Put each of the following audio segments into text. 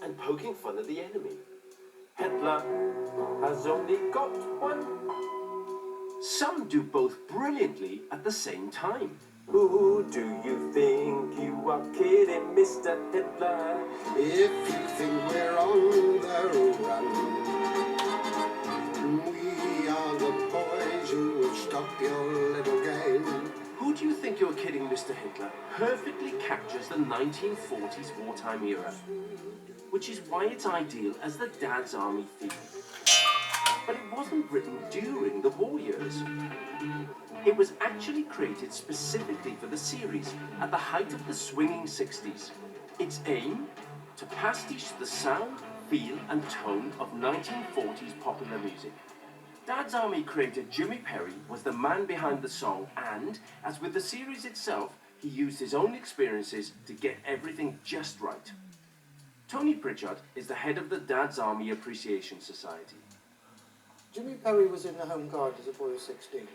and poking fun at the enemy. Hitler has only got one. Some do both brilliantly at the same time. Who do you think you are kidding, Mr. Hitler? If you think we're on the run, we are the boys who will stop your little game. Who do you think you're kidding, Mr. Hitler? Perfectly captures the 1940s wartime era, which is why it's ideal as the Dad's Army theme. But it wasn't written during the war years. It was actually created specifically for the series at the height of the swinging 60s. Its aim? To pastiche the sound, feel and tone of 1940s popular music. Dad's Army creator Jimmy Perry was the man behind the song and, as with the series itself, he used his own experiences to get everything just right. Tony Pritchard is the head of the Dad's Army Appreciation Society. Jimmy Perry was in the Home Guard as a boy of 16.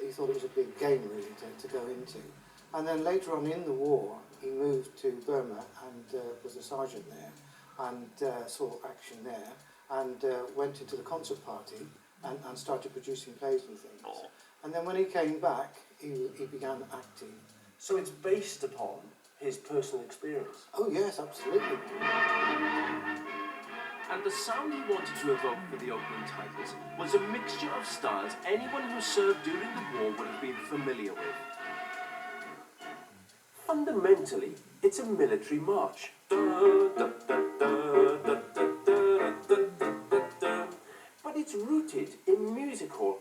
He thought it was a big game really to go into. And then later on in the war, he moved to Burma and was a sergeant there and saw action there and went into the concert party and started producing plays and things. And then when he came back, he began acting. So it's based upon his personal experience? Oh yes, absolutely. And the sound he wanted to evoke for the opening titles was a mixture of styles anyone who served during the war would have been familiar with. Fundamentally, it's a military march. But it's rooted in music hall.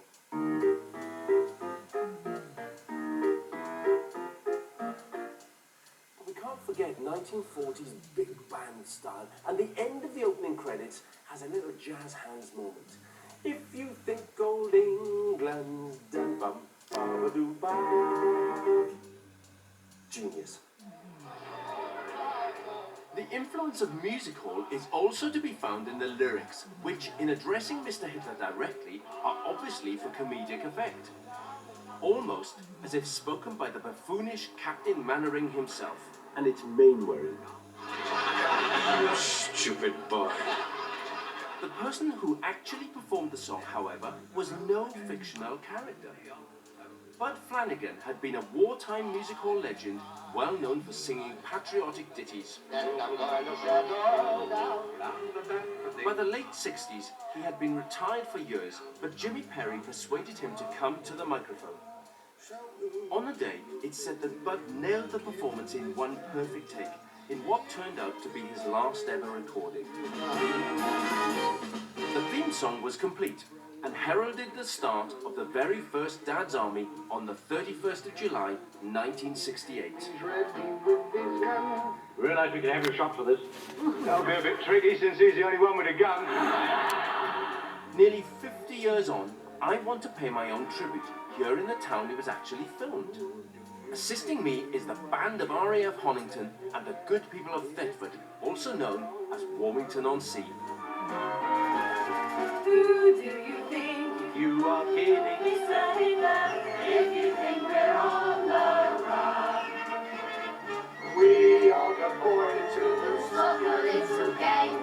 Forget 1940s big band style, and the end of the opening credits has a little jazz hands moment. If you think old England's done bum, ba-ba-doo-ba. Genius. The influence of music hall is also to be found in the lyrics, which, in addressing Mr. Hitler directly, are obviously for comedic effect. Almost as if spoken by the buffoonish Captain Mannering himself. And it's Mainwaring. You stupid boy. The person who actually performed the song, however, was no fictional character. Bud Flanagan had been a wartime music hall legend, well known for singing patriotic ditties. By the late 60s, he had been retired for years, but Jimmy Perry persuaded him to come to the microphone. On a day, it's said that Bud nailed the performance in one perfect take, in what turned out to be his last ever recording. The theme song was complete, and heralded the start of the very first Dad's Army on the 31st of July, 1968. Realise we can have your shot for this. That'll be a bit tricky since he's the only one with a gun. Nearly 50 years on, I want to pay my own tribute here in the town it was actually filmed. Assisting me is the band of RAF Honington and the good people of Thetford, also known as Warmington-on-Sea. Who do you think you are kidding? Mr. Hitler, if you think we're on the run. We are the boys who will Stop your little game.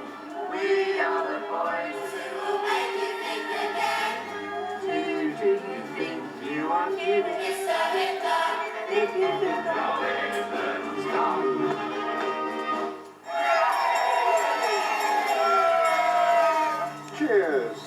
We are the boys who will make you think again. Who do you think you are kidding, Mr. Hitler, if you think the Hitler's done? Cheers.